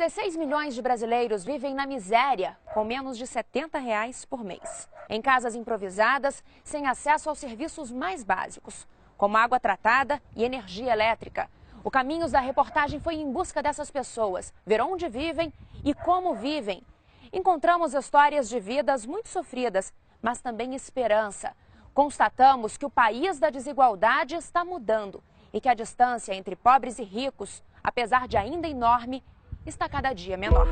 16 milhões de brasileiros vivem na miséria, com menos de R$ 70 por mês. Em casas improvisadas, sem acesso aos serviços mais básicos, como água tratada e energia elétrica. O Caminhos da reportagem foi em busca dessas pessoas, ver onde vivem e como vivem. Encontramos histórias de vidas muito sofridas, mas também esperança. Constatamos que o país da desigualdade está mudando e que a distância entre pobres e ricos, apesar de ainda enorme, está cada dia menor.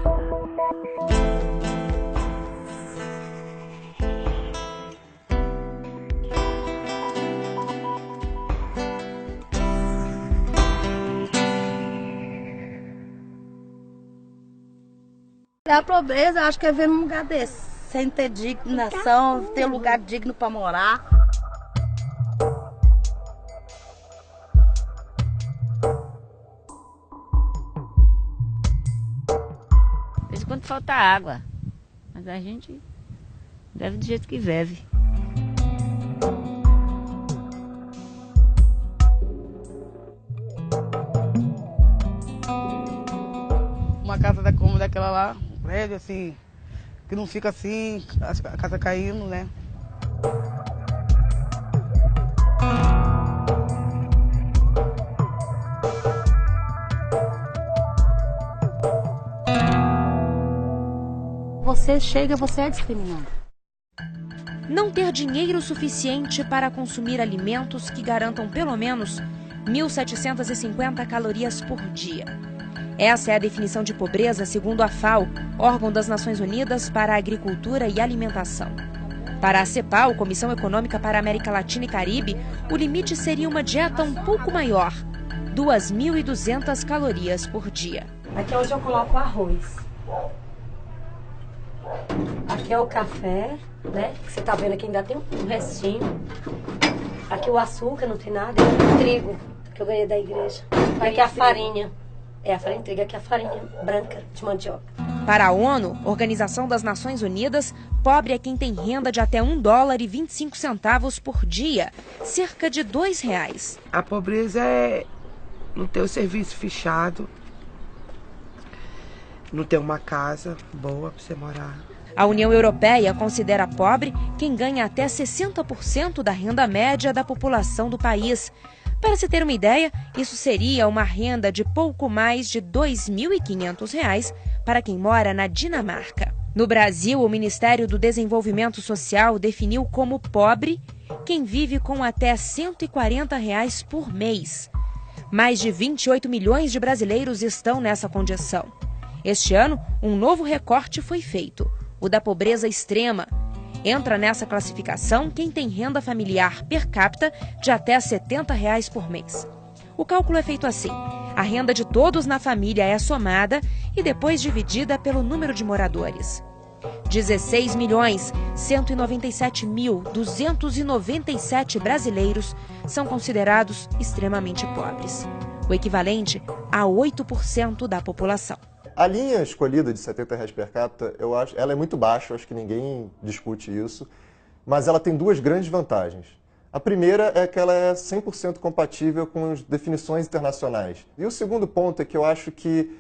A pobreza, acho que é ver num lugar desse, sem ter dignação, ter um lugar digno para morar. De vez em quando falta água, mas a gente vive do jeito que vive. Uma casa da como daquela lá, um prédio assim, que não fica assim, a casa caindo, né? Você chega, você é discriminado. Não ter dinheiro suficiente para consumir alimentos que garantam pelo menos 1.750 calorias por dia. Essa é a definição de pobreza segundo a FAO, órgão das Nações Unidas para a Agricultura e Alimentação. Para a CEPAL, Comissão Econômica para a América Latina e Caribe, o limite seria uma dieta um pouco maior, 2.200 calorias por dia. Aqui é onde eu coloco o arroz. Aqui é o café, né? Que você tá vendo aqui ainda tem um restinho. Aqui o açúcar, não tem nada. E o trigo, que eu ganhei da igreja. Aqui é a farinha. É a farinha de trigo, aqui é a farinha branca de mandioca. Para a ONU, Organização das Nações Unidas, pobre é quem tem renda de até $1,25 por dia, cerca de R$2. A pobreza é não ter o serviço fechado, não ter uma casa boa para você morar. A União Europeia considera pobre quem ganha até 60% da renda média da população do país. Para se ter uma ideia, isso seria uma renda de pouco mais de R$ 2.500 para quem mora na Dinamarca. No Brasil, o Ministério do Desenvolvimento Social definiu como pobre quem vive com até R$ 140 por mês. Mais de 28 milhões de brasileiros estão nessa condição. Este ano, um novo recorte foi feito, o da pobreza extrema. Entra nessa classificação quem tem renda familiar per capita de até R$ 70 por mês. O cálculo é feito assim: a renda de todos na família é somada e depois dividida pelo número de moradores. 16.197.297 brasileiros são considerados extremamente pobres, o equivalente a 8% da população. A linha escolhida de R$ 70 per capita, eu acho, ela é muito baixa, eu acho que ninguém discute isso, mas ela tem duas grandes vantagens. A primeira é que ela é 100% compatível com as definições internacionais. E o segundo ponto é que eu acho que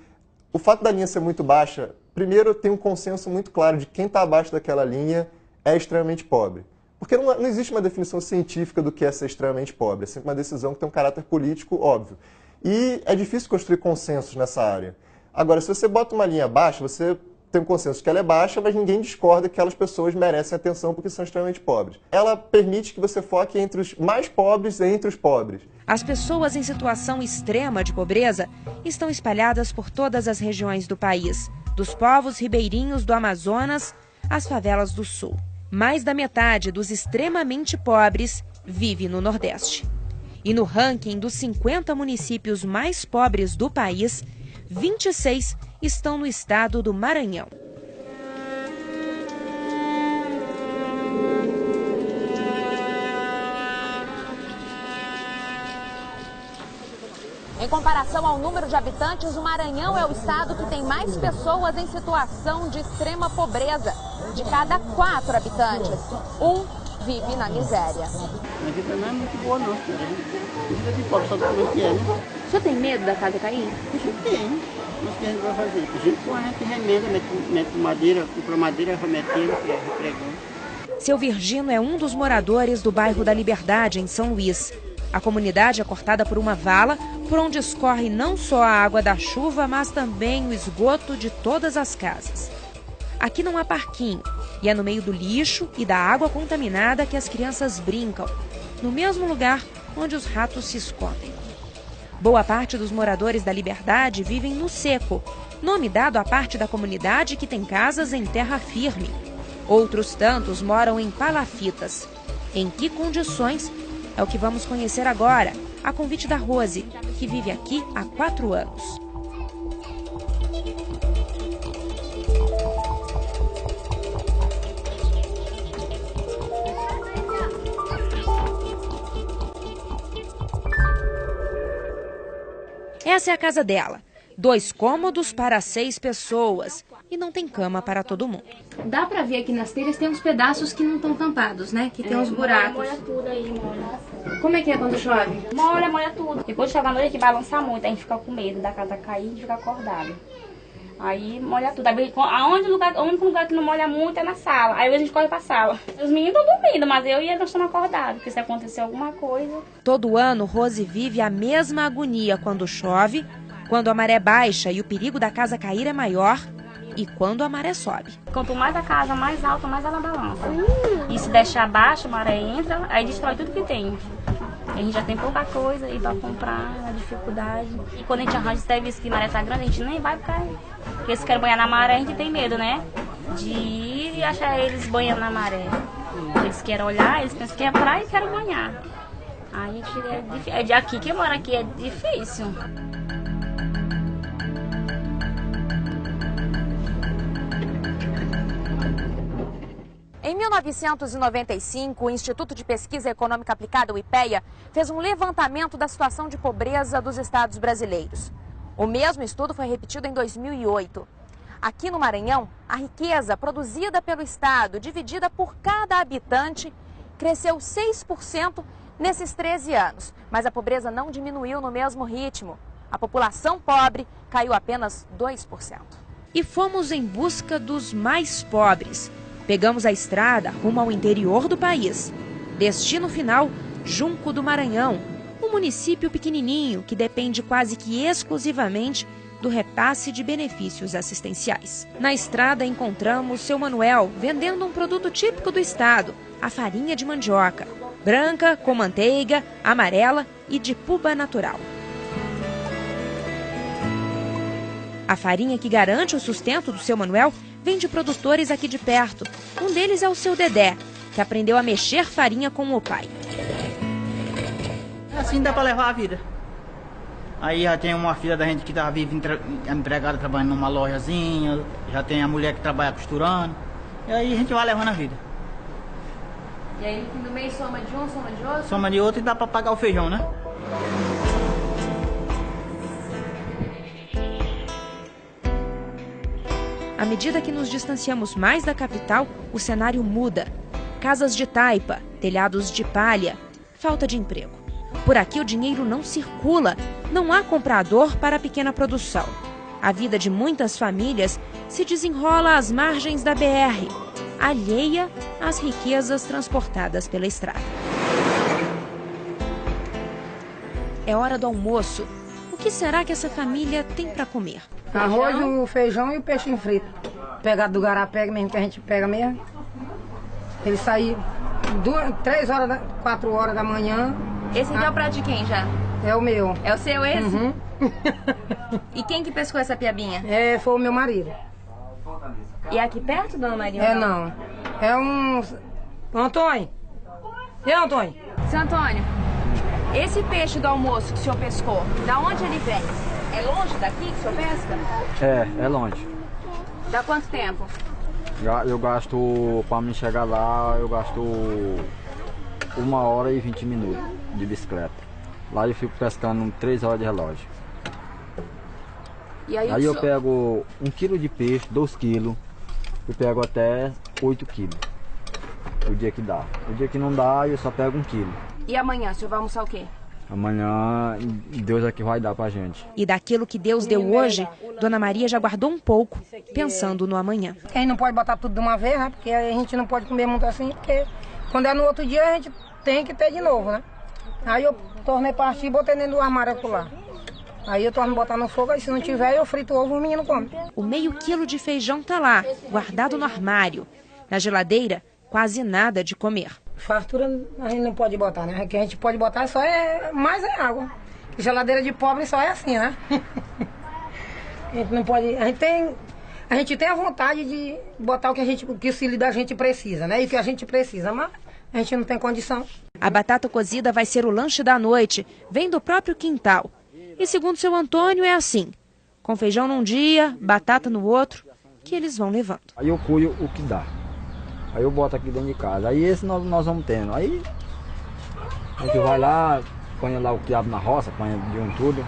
o fato da linha ser muito baixa, primeiro tem um consenso muito claro de quem está abaixo daquela linha é extremamente pobre. Porque não existe uma definição científica do que é ser extremamente pobre, é sempre uma decisão que tem um caráter político óbvio. E é difícil construir consensos nessa área. Agora, se você bota uma linha baixa, você tem um consenso que ela é baixa, mas ninguém discorda que aquelas pessoas merecem atenção porque são extremamente pobres. Ela permite que você foque entre os mais pobres e entre os pobres. As pessoas em situação extrema de pobreza estão espalhadas por todas as regiões do país, dos povos ribeirinhos do Amazonas às favelas do Sul. Mais da metade dos extremamente pobres vive no Nordeste. E no ranking dos 50 municípios mais pobres do país, 26 estão no estado do Maranhão. Em comparação ao número de habitantes, o Maranhão é o estado que tem mais pessoas em situação de extrema pobreza. De cada 4 habitantes, 1 vive na miséria. A vida não é muito boa não, cara. A vida de pobre, sabe como é que é, né? O senhor tem medo da casa cair? A gente tem. Mas o que a gente vai fazer? A gente põe, a gente remenda, mete madeira, compra madeira, vai metendo, repregando. Seu Virgínio é um dos moradores do bairro da Liberdade, em São Luís. A comunidade é cortada por uma vala, por onde escorre não só a água da chuva, mas também o esgoto de todas as casas. Aqui não há parquinho, e é no meio do lixo e da água contaminada que as crianças brincam, no mesmo lugar onde os ratos se escondem. Boa parte dos moradores da Liberdade vivem no seco, nome dado à parte da comunidade que tem casas em terra firme. Outros tantos moram em palafitas. Em que condições? É o que vamos conhecer agora, a convite da Rose, que vive aqui há 4 anos. Essa é a casa dela. 2 cômodos para 6 pessoas. E não tem cama para todo mundo. Dá pra ver aqui nas telhas, tem uns pedaços que não estão tampados, né? Que tem uns buracos. Molha tudo aí, molha. Como é que é quando chove? Molha tudo. Depois chega a noite que balança muito, a gente fica com medo da casa cair e fica acordado. Aí molha tudo. O único lugar que não molha muito é na sala. Aí a gente corre pra sala. Os meninos estão dormindo, mas eu e eles estamos acordados, porque se acontecer alguma coisa... Todo ano, Rose vive a mesma agonia quando chove, quando a maré baixa e o perigo da casa cair é maior, e quando a maré sobe. Quanto mais a casa mais alta, mais ela balança. E se deixar baixa, a maré entra, aí destrói tudo que tem. A gente já tem pouca coisa e para comprar, a dificuldade. E quando a gente arranja esse serviço que a maré tá grande, a gente nem vai porque se quer banhar na maré, a gente tem medo, né? De ir e achar eles banhando na maré. Eles querem olhar, eles pensam que é praia e querem banhar. Aí é de aqui, quem mora aqui é difícil. Em 1995, o Instituto de Pesquisa Econômica Aplicada, o IPEA, fez um levantamento da situação de pobreza dos estados brasileiros. O mesmo estudo foi repetido em 2008. Aqui no Maranhão, a riqueza produzida pelo estado, dividida por cada habitante, cresceu 6% nesses 13 anos. Mas a pobreza não diminuiu no mesmo ritmo. A população pobre caiu apenas 2%. E fomos em busca dos mais pobres. Pegamos a estrada rumo ao interior do país. Destino final, Junco do Maranhão, um município pequenininho que depende quase que exclusivamente do repasse de benefícios assistenciais. Na estrada encontramos seu Manuel vendendo um produto típico do estado, a farinha de mandioca, branca, com manteiga, amarela e de puba natural. A farinha que garante o sustento do seu Manuel vem de produtores aqui de perto. Um deles é o seu Dedé, que aprendeu a mexer farinha com o pai. Assim dá para levar a vida. Aí já tem uma filha da gente que vive empregada trabalhando numa lojazinha, já tem a mulher que trabalha costurando, e aí a gente vai levando a vida. E aí no fim do mês soma de um, soma de outro? Soma de outro e dá para pagar o feijão, né? À medida que nos distanciamos mais da capital, o cenário muda. Casas de taipa, telhados de palha, falta de emprego. Por aqui o dinheiro não circula, não há comprador para a pequena produção. A vida de muitas famílias se desenrola às margens da BR, alheia às riquezas transportadas pela estrada. É hora do almoço. O que será que essa família tem para comer? Arroz, o feijão e o peixinho frito. Pegado do garapé mesmo, que a gente pega mesmo. Ele sai 3 horas, 4 horas da manhã. Esse aqui é o prato de quem já? É o meu. É o seu esse? Uhum. E quem que pescou essa piabinha? Foi o meu marido. E é aqui perto, dona Maria? É não. É um... Antônio. E Antônio? Seu Antônio, esse peixe do almoço que o senhor pescou, da onde ele vem? É longe daqui que o senhor pesca? É longe. Dá quanto tempo? Eu gasto, para mim chegar lá, eu gasto 1 hora e 20 minutos de bicicleta. Lá eu fico pescando 3 horas de relógio. E aí eu pego 1 quilo de peixe, 2 quilos, eu pego até 8 quilos. O dia que dá. O dia que não dá, eu só pego 1 quilo. E amanhã, o senhor vai almoçar o quê? Amanhã, Deus é que vai dar pra gente. E daquilo que Deus deu hoje, Dona Maria já guardou um pouco, pensando no amanhã. A gente não pode botar tudo de uma vez, né? Porque a gente não pode comer muito assim, porque quando é no outro dia a gente tem que ter de novo, né? Aí eu tornei partir e botei dentro do armário lá. Aí eu torno botar no fogo, aí se não tiver eu frito o ovo e o menino come. O meio quilo de feijão tá lá, guardado no armário. Na geladeira, quase nada de comer. Fartura a gente não pode botar, né? O que a gente pode botar só mais é água. Geladeira de pobre só é assim, né? A gente não pode. A gente tem a vontade de botar o que o filho da gente precisa, né? E o que a gente precisa, mas a gente não tem condição. A batata cozida vai ser o lanche da noite, vem do próprio quintal. E segundo seu Antônio é assim, com feijão num dia, batata no outro, que eles vão levando. Aí eu cuido o que dá. Aí eu boto aqui dentro de casa. Aí esse nós vamos tendo. Aí a gente vai lá, põe lá o quiabo na roça, põe de um tudo.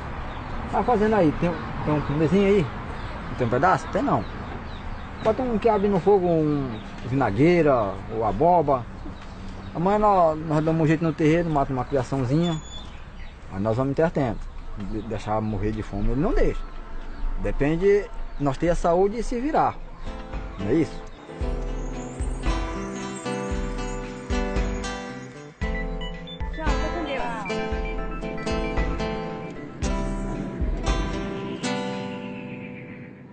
Tá fazendo aí, tem um comezinho aí? Não tem um pedaço? Tem não. Bota um quiabo no fogo, um vinagueira, ou aboba. Amanhã nós damos um jeito no terreiro, mata uma criaçãozinha. Aí nós vamos ter atento. Deixar morrer de fome, ele não deixa. Depende, nós ter a saúde e se virar. Não é isso?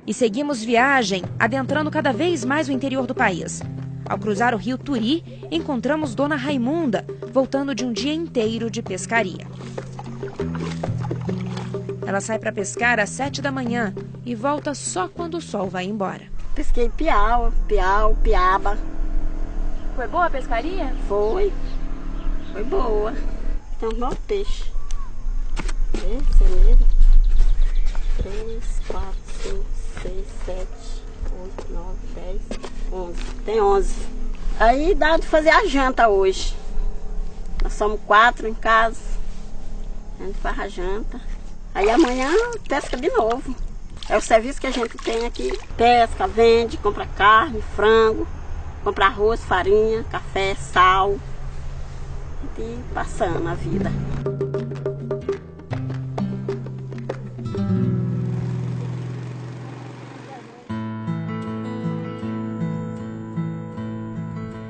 E seguimos viagem, adentrando cada vez mais o interior do país. Ao cruzar o rio Turi, encontramos Dona Raimunda, voltando de um dia inteiro de pescaria. Ela sai para pescar às 7 da manhã e volta só quando o sol vai embora. Pesquei piau, piaba. Foi boa a pescaria? Foi boa. Tem um bom peixe. Beleza? 3, 4, 5, 6, 7, 8, 9, 10, 11. Tem 11. Aí dá de fazer a janta hoje. Nós somos 4 em casa. A gente faz a janta. Aí amanhã pesca de novo. É o serviço que a gente tem aqui. Pesca, vende, compra carne, frango, compra arroz, farinha, café, sal. E passando a vida.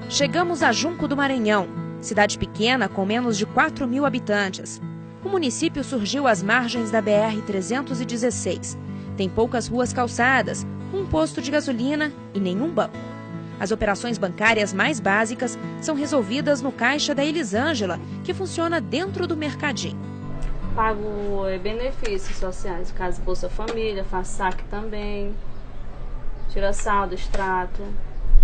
Chegamos a Junco do Maranhão, cidade pequena com menos de 4.000 habitantes. O município surgiu às margens da BR-316. Tem poucas ruas calçadas, um posto de gasolina e nenhum banco. As operações bancárias mais básicas são resolvidas no caixa da Elisângela, que funciona dentro do mercadinho. Pago benefícios sociais, caso Bolsa Família, faço saque também, tira saldo, extrato.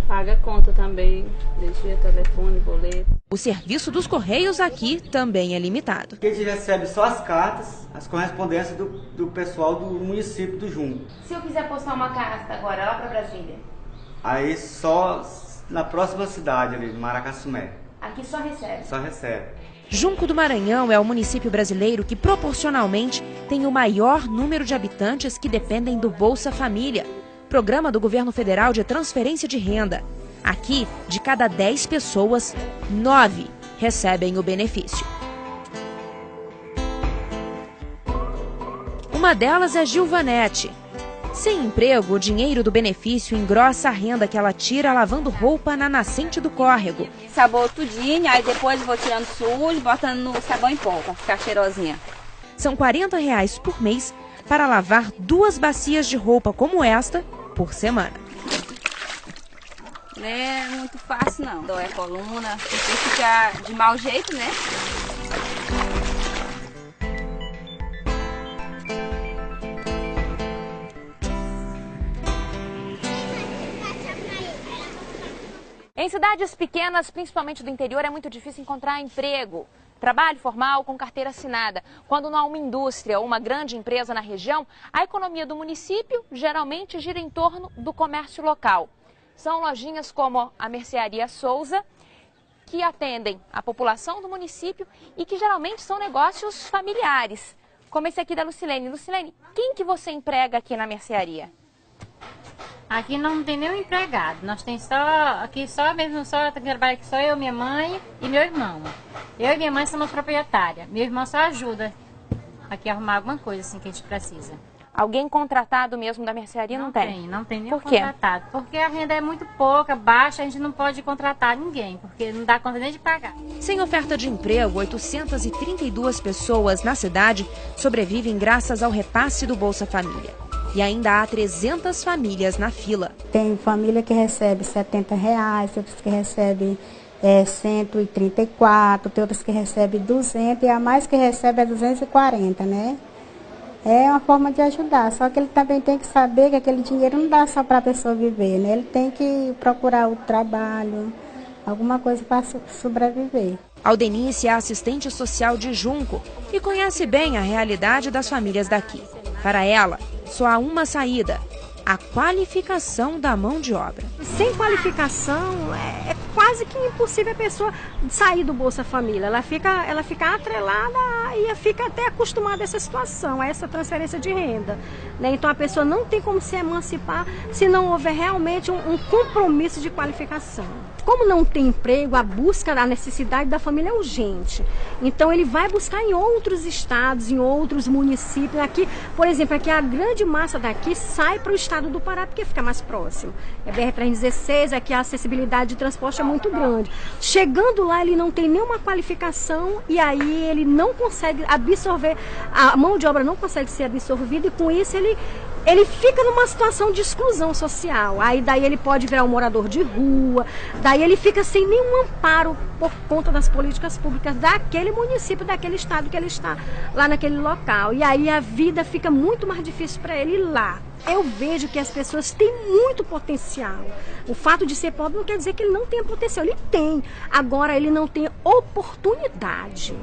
Paga conta também, energia, telefone, boleto. O serviço dos Correios aqui também é limitado. A gente recebe só as cartas, as correspondências do pessoal do município do Junco. Se eu quiser postar uma carta agora lá para Brasília? Aí só na próxima cidade ali, Maracassumé. Aqui só recebe? Só recebe. Junco do Maranhão é o município brasileiro que proporcionalmente tem o maior número de habitantes que dependem do Bolsa Família, programa do governo federal de transferência de renda. Aqui, de cada 10 pessoas, 9 recebem o benefício. Uma delas é Gilvanete. Sem emprego, o dinheiro do benefício engrossa a renda que ela tira lavando roupa na nascente do córrego. Sabão tudinho, aí depois vou tirando sujo e botando no sabão em pó, pra ficar cheirosinha. São R$40 por mês para lavar 2 bacias de roupa como esta por semana. Não é muito fácil não, dói a coluna, porque fica de mau jeito, né? Em cidades pequenas, principalmente do interior, é muito difícil encontrar emprego. Trabalho formal com carteira assinada. Quando não há uma indústria ou uma grande empresa na região, a economia do município geralmente gira em torno do comércio local. São lojinhas como a Mercearia Souza, que atendem a população do município e que geralmente são negócios familiares, como esse aqui da Lucilene. Lucilene, quem que você emprega aqui na mercearia? Aqui não tem nenhum empregado. Nós tem só trabalha aqui só eu, minha mãe e meu irmão. Eu e minha mãe somos proprietárias. Meu irmão só ajuda aqui a arrumar alguma coisa assim que a gente precisa. Alguém contratado mesmo da mercearia não tem? Não tem nenhum Por quê? contratado. Porque a renda é muito pouca, baixa, a gente não pode contratar ninguém, porque não dá conta nem de pagar. Sem oferta de emprego, 832 pessoas na cidade sobrevivem graças ao repasse do Bolsa Família. E ainda há 300 famílias na fila. Tem família que recebe R$70, outras que recebe 134, tem outras que recebe 200 e a mais que recebe é 240, né? É uma forma de ajudar, só que ele também tem que saber que aquele dinheiro não dá só para a pessoa viver, né? Ele tem que procurar o trabalho, alguma coisa para sobreviver. Aldenice é assistente social de Junco e conhece bem a realidade das famílias daqui. Para ela, só há uma saída: a qualificação da mão de obra. Sem qualificação, é quase que impossível a pessoa sair do Bolsa Família. Ela fica atrelada e fica até acostumada a essa situação, a essa transferência de renda, né? Então a pessoa não tem como se emancipar se não houver realmente um compromisso de qualificação. Como não tem emprego, a busca, a necessidade da família é urgente. Então ele vai buscar em outros estados, em outros municípios. Aqui, por exemplo, aqui a grande massa daqui sai para o estado do Pará porque fica mais próximo. É BR-316, aqui a acessibilidade de transporte é muito grande. Chegando lá, ele não tem nenhuma qualificação e aí ele não consegue absorver, a mão de obra não consegue ser absorvida e com isso ele fica numa situação de exclusão social. Aí daí ele pode virar um morador de rua, daí ele fica sem nenhum amparo por conta das políticas públicas daquele município, daquele estado que ele está lá naquele local. E aí a vida fica muito mais difícil para ele ir lá. Eu vejo que as pessoas têm muito potencial. O fato de ser pobre não quer dizer que ele não tenha potencial. Ele tem. Agora ele não tem oportunidade.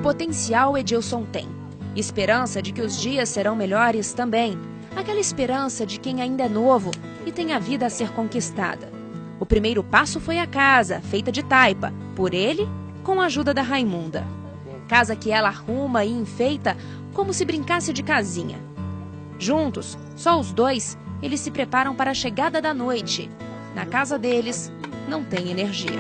Potencial Edilson tem. Esperança de que os dias serão melhores também. Aquela esperança de quem ainda é novo e tem a vida a ser conquistada. O primeiro passo foi a casa, feita de taipa, por ele, com a ajuda da Raimunda. Casa que ela arruma e enfeita como se brincasse de casinha. Juntos, só os dois, eles se preparam para a chegada da noite. Na casa deles, não tem energia.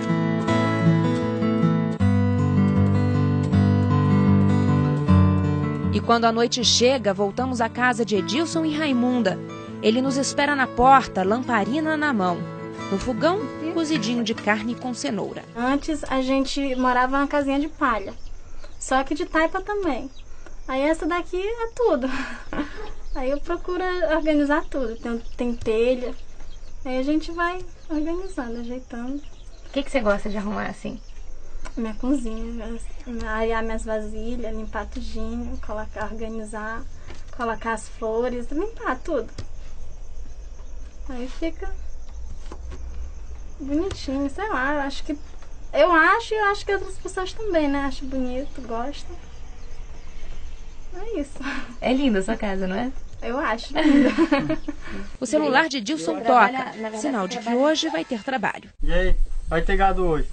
E quando a noite chega, voltamos à casa de Edilson e Raimunda. Ele nos espera na porta, lamparina na mão. No fogão, cozidinho de carne com cenoura. Antes a gente morava numa casinha de palha, só que de taipa também. Aí essa daqui é tudo. Aí eu procuro organizar tudo. Tem telha. Aí a gente vai organizando, ajeitando. O que você gosta de arrumar assim? Minha cozinha, arear minhas vasilhas, limpar tudinho, organizar, colocar as flores, limpar tudo. Aí fica bonitinho, sei lá, eu acho que outras pessoas também, né? Acho bonito, gostam. É isso. É linda a sua casa, não é? Eu acho linda. O celular de Edilson toca, sinal de que hoje vai ter trabalho. E aí, vai ter gado hoje?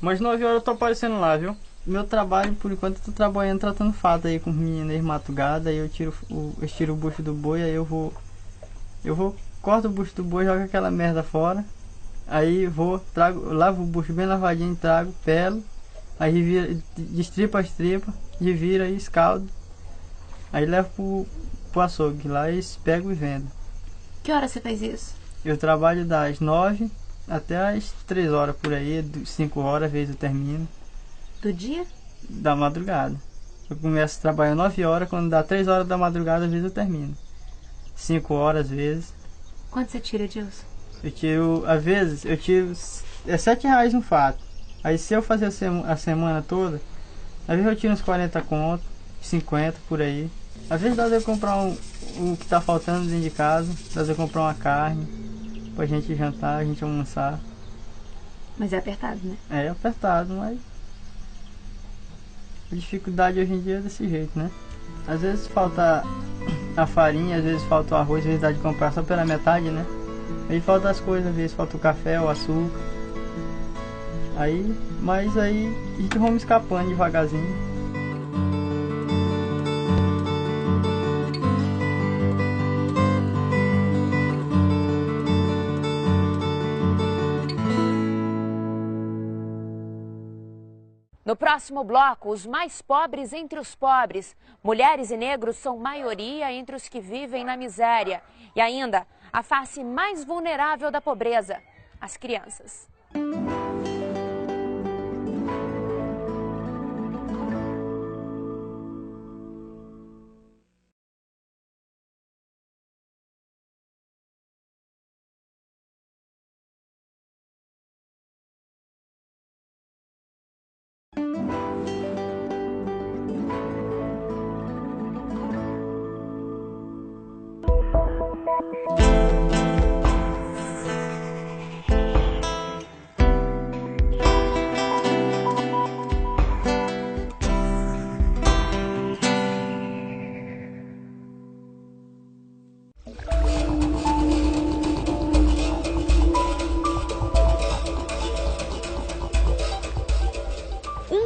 Mas 9 horas eu tô aparecendo lá, viu? Meu trabalho, por enquanto, eu tô trabalhando, tratando fato aí com os meninos, eles matam gado, aí eu tiro o bucho do boi, aí eu vou, corto o bucho do boi, jogo aquela merda fora, aí lavo o bucho bem lavadinho, trago, pelo, aí destripa as tripas, revira e escaldo, aí levo pro açougue, lá eles pegam e vendem. Que hora você faz isso? Eu trabalho das 9 até as 3 horas por aí, 5 horas, às vezes eu termino. Do dia? Da madrugada. Eu começo a trabalhar 9 horas, quando dá 3 horas da madrugada, às vezes eu termino. 5 horas, às vezes. Quanto você tira, Edilson? Eu tiro, às vezes, R$7 um fato. Aí se eu fazer a semana toda, às vezes eu tiro uns 40 conto, 50 por aí. Às vezes dá de eu comprar o que tá faltando dentro de casa, dá de eu comprar uma carne pra gente jantar, a gente almoçar. Mas é apertado, né? É apertado, mas a dificuldade hoje em dia é desse jeito, né? Às vezes falta a farinha, às vezes falta o arroz, às vezes dá de comprar só pela metade, né? Aí falta as coisas, às vezes falta o café, o açúcar. Mas aí a gente vamos escapando devagarzinho. No próximo bloco, os mais pobres entre os pobres. Mulheres e negros são maioria entre os que vivem na miséria. E ainda, a face mais vulnerável da pobreza, as crianças.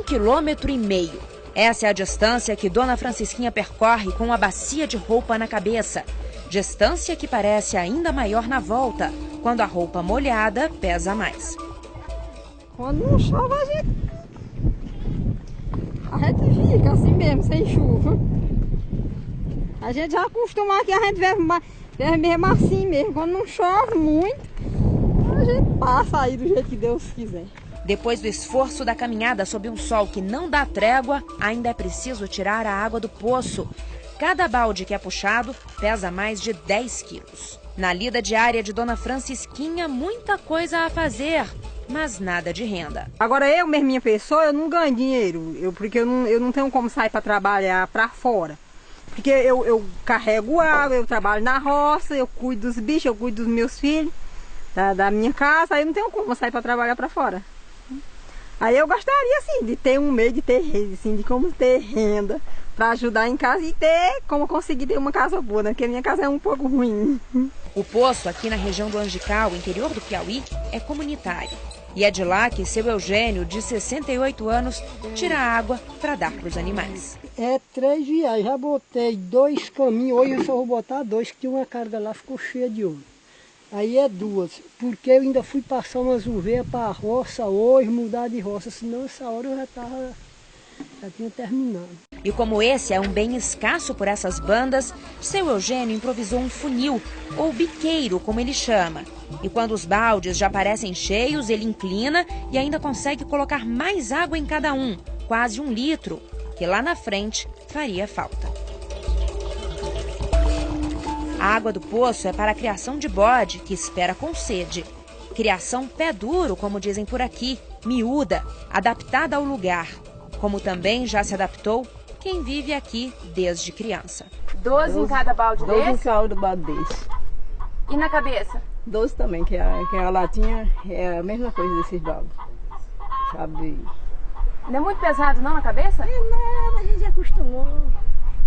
Quilômetro e meio. Essa é a distância que Dona Francisquinha percorre com a bacia de roupa na cabeça. Distância que parece ainda maior na volta, quando a roupa molhada pesa mais. Quando não chove, a gente fica assim mesmo, sem chuva. A gente já acostuma que a gente vive mesmo assim mesmo. Quando não chove muito, a gente passa aí do jeito que Deus quiser. Depois do esforço da caminhada sob um sol que não dá trégua, ainda é preciso tirar a água do poço. Cada balde que é puxado pesa mais de 10 quilos. Na lida diária de Dona Francisquinha, muita coisa a fazer, mas nada de renda. Agora eu mesmo, minha pessoa, eu não ganho dinheiro, porque eu não tenho como sair para trabalhar para fora. Porque eu carrego água, eu trabalho na roça, eu cuido dos bichos, eu cuido dos meus filhos, da minha casa, aí eu não tenho como sair para trabalhar para fora. Aí eu gostaria, assim, de ter um meio de ter renda, assim, de como ter renda para ajudar em casa e ter como conseguir ter uma casa boa, né? Porque a minha casa é um pouco ruim. O poço aqui na região do Angical, interior do Piauí, é comunitário. E é de lá que seu Eugênio, de 68 anos, tira água para dar para os animais. É 3 viagens, já botei 2 caminhos, hoje eu só vou botar 2, que tinha uma carga lá, ficou cheia de ouro. Aí é 2, porque eu ainda fui passar umas ovelhas para a roça hoje, mudar de roça, senão essa hora eu já tinha terminado. E como esse é um bem escasso por essas bandas, seu Eugênio improvisou um funil, ou biqueiro, como ele chama. E quando os baldes já parecem cheios, ele inclina e ainda consegue colocar mais água em cada um, quase 1 litro, que lá na frente faria falta. A água do poço é para a criação de bode, que espera com sede. Criação pé duro, como dizem por aqui, miúda, adaptada ao lugar. Como também já se adaptou quem vive aqui desde criança. 12 em cada balde 12 desse? em cada balde desse. E na cabeça? 12 também, que a latinha é a mesma coisa desses baldes. Sabe? Não é muito pesado não na cabeça? É nada, a gente já acostumou.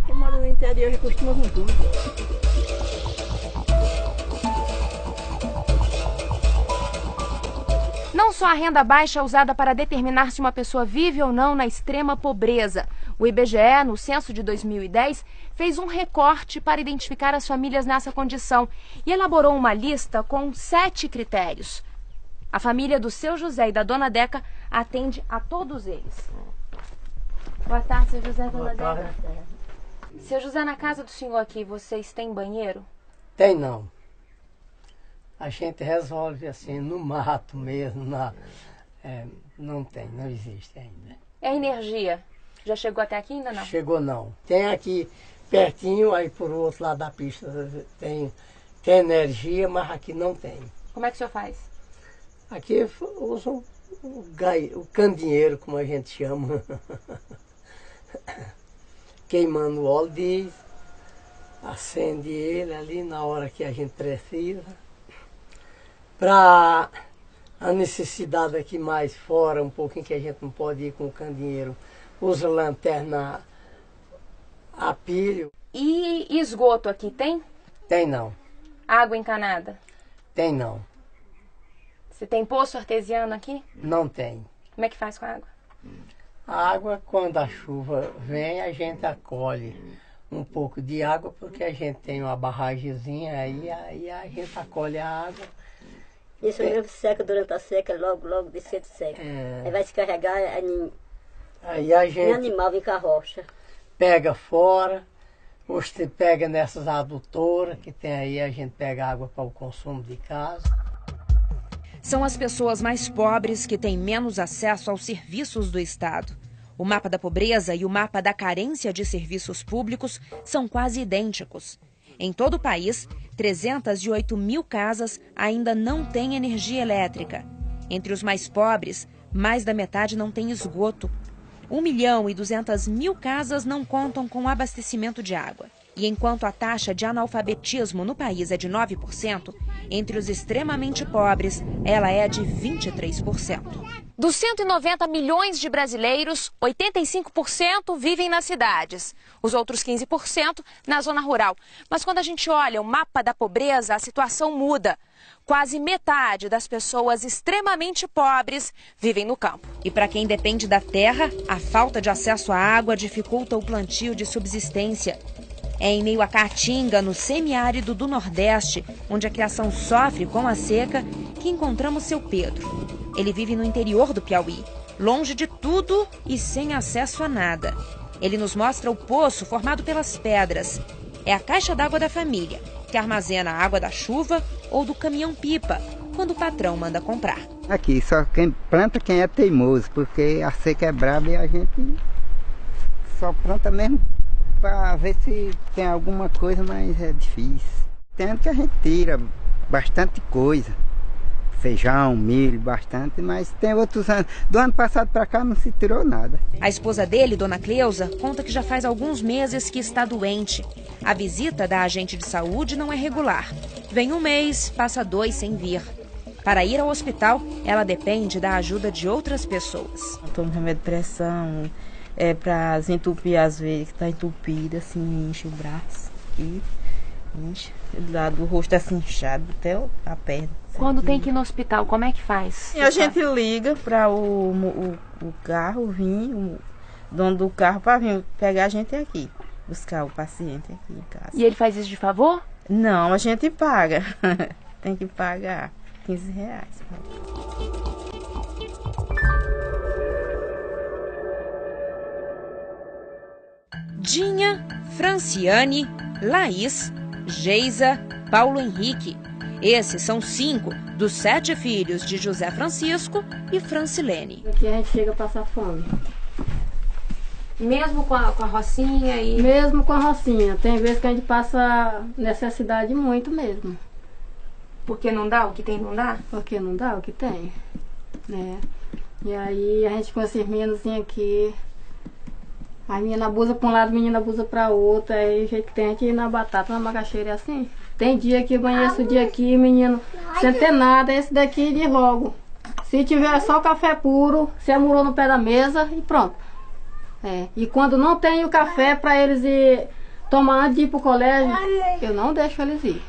Quem mora no interior já acostuma com tudo. Não só a renda baixa é usada para determinar se uma pessoa vive ou não na extrema pobreza. O IBGE, no censo de 2010, fez um recorte para identificar as famílias nessa condição e elaborou uma lista com 7 critérios. A família do seu José e da dona Deca atende a todos eles. Boa tarde, seu José e dona Deca. Seu José, na casa do senhor aqui, vocês têm banheiro? Tem não. A gente resolve assim, no mato mesmo, não tem, não existe ainda. É energia? Já chegou até aqui ainda não? Chegou não. Tem aqui pertinho, aí por outro lado da pista tem energia, mas aqui não tem. Como é que o senhor faz? Aqui usam o candeeiro, como a gente chama. Queimando o óleo diesel, acende ele ali na hora que a gente precisa. Para a necessidade aqui mais fora, um pouquinho que a gente não pode ir com o candeeiro, usa lanterna a pilho. E esgoto aqui tem? Tem não. Água encanada? Tem não. Você tem poço artesiano aqui? Não tem. Como é que faz com a água? A água, quando a chuva vem, a gente acolhe um pouco de água, porque a gente tem uma barragemzinha, aí a gente acolhe a água. Isso mesmo seca durante a seca, logo de cedo seca. Aí vai se carregar, aí a gente animal vem com a rocha. Pega fora, você pega nessas adutoras que tem aí, a gente pega água para o consumo de casa. São as pessoas mais pobres que têm menos acesso aos serviços do Estado. O mapa da pobreza e o mapa da carência de serviços públicos são quase idênticos. Em todo o país, 308 mil casas ainda não têm energia elétrica. Entre os mais pobres, mais da metade não tem esgoto. 1.200.000 casas não contam com abastecimento de água. E enquanto a taxa de analfabetismo no país é de 9%, entre os extremamente pobres, ela é de 23%. Dos 190 milhões de brasileiros, 85% vivem nas cidades, os outros 15% na zona rural. Mas quando a gente olha o mapa da pobreza, a situação muda. Quase metade das pessoas extremamente pobres vivem no campo. E para quem depende da terra, a falta de acesso à água dificulta o plantio de subsistência. É em meio à caatinga, no semiárido do Nordeste, onde a criação sofre com a seca, que encontramos seu Pedro. Ele vive no interior do Piauí, longe de tudo e sem acesso a nada. Ele nos mostra o poço formado pelas pedras. É a caixa d'água da família, que armazena a água da chuva ou do caminhão-pipa, quando o patrão manda comprar. Aqui, só quem planta quem é teimoso, porque a seca é brava e a gente só planta mesmo para ver se tem alguma coisa, mas é difícil. Tem ano que a gente tira bastante coisa, feijão, milho, bastante, mas tem outros anos. Do ano passado para cá não se tirou nada. A esposa dele, Dona Cleusa, conta que já faz alguns meses que está doente. A visita da agente de saúde não é regular. Vem um mês, passa 2 sem vir. Para ir ao hospital, ela depende da ajuda de outras pessoas. Eu tomo remédio de pressão, para desentupir às vezes, que está entupida, assim, enche o braço aqui, enche. Do lado do rosto assim inchado até a perna. Quando tem que ir no hospital, como é que faz? E a gente liga para o carro vir, o dono do carro, para vir pegar a gente aqui, buscar o paciente aqui em casa. E ele faz isso de favor? Não, a gente paga. Tem que pagar R$15. Dinha, Franciane, Laís, Geisa, Paulo Henrique. Esses são 5 dos 7 filhos de José Francisco e Francilene. Aqui a gente chega a passar fome. Mesmo com a rocinha e... Mesmo com a rocinha. Tem vezes que a gente passa necessidade muito mesmo. Porque não dá o que tem, não dá? Porque não dá o que tem, né? E aí a gente com esses meninos aqui... A menina abusa para um lado, a menina abusa para outro. Aí o jeito que tem a gente ir na batata, na macaxeira é assim. Tem dia que eu amanheço o dia aqui, menino, sem ter nada, esse daqui de logo. Se tiver só café puro, se amurou no pé da mesa e pronto. E quando não tem o café para eles ir tomar antes de ir pro colégio, eu não deixo eles ir.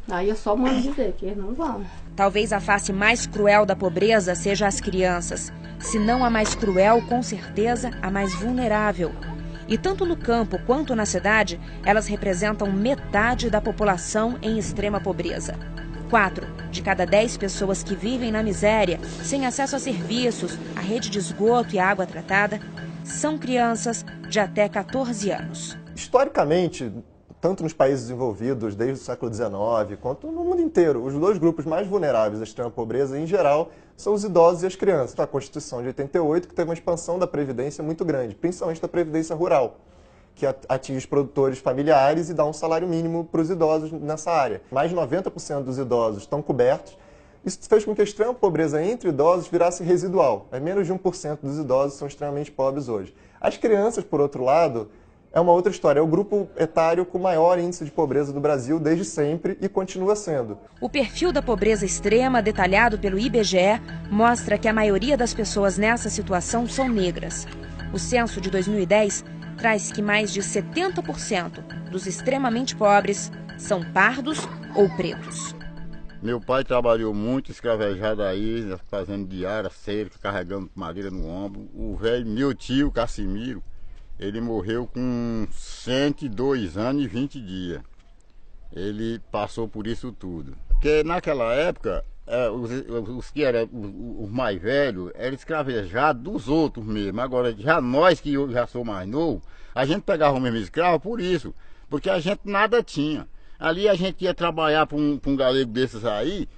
Aí eu só mando dizer que eles não vão. Talvez a face mais cruel da pobreza seja as crianças. Se não a mais cruel, com certeza a mais vulnerável. E tanto no campo quanto na cidade, elas representam metade da população em extrema pobreza. 4 de cada 10 pessoas que vivem na miséria, sem acesso a serviços, a rede de esgoto e água tratada, são crianças de até 14 anos. Historicamente, tanto nos países desenvolvidos, desde o século XIX, quanto no mundo inteiro, os 2 grupos mais vulneráveis à extrema pobreza, em geral, são os idosos e as crianças. A Constituição de 88, que teve uma expansão da Previdência muito grande, principalmente da Previdência Rural, que atinge os produtores familiares e dá um salário mínimo para os idosos nessa área. Mais de 90% dos idosos estão cobertos. Isso fez com que a extrema pobreza entre idosos virasse residual. Menos de 1% dos idosos são extremamente pobres hoje. As crianças, por outro lado, é uma outra história. É o grupo etário com maior índice de pobreza do Brasil desde sempre e continua sendo. O perfil da pobreza extrema, detalhado pelo IBGE, mostra que a maioria das pessoas nessa situação são negras. O censo de 2010 traz que mais de 70% dos extremamente pobres são pardos ou pretos. Meu pai trabalhou muito, escravejado aí, fazendo diária, cerca, carregando madeira no ombro. O velho, meu tio, Cassimiro, ele morreu com 102 anos e 20 dias. Ele passou por isso tudo. Porque naquela época, os que eram os mais velhos, eram escravejados dos outros mesmo. Agora, já nós que eu já sou mais novo, a gente pegava o mesmo escravo por isso, porque a gente nada tinha. Ali a gente ia trabalhar para um galego desses aí,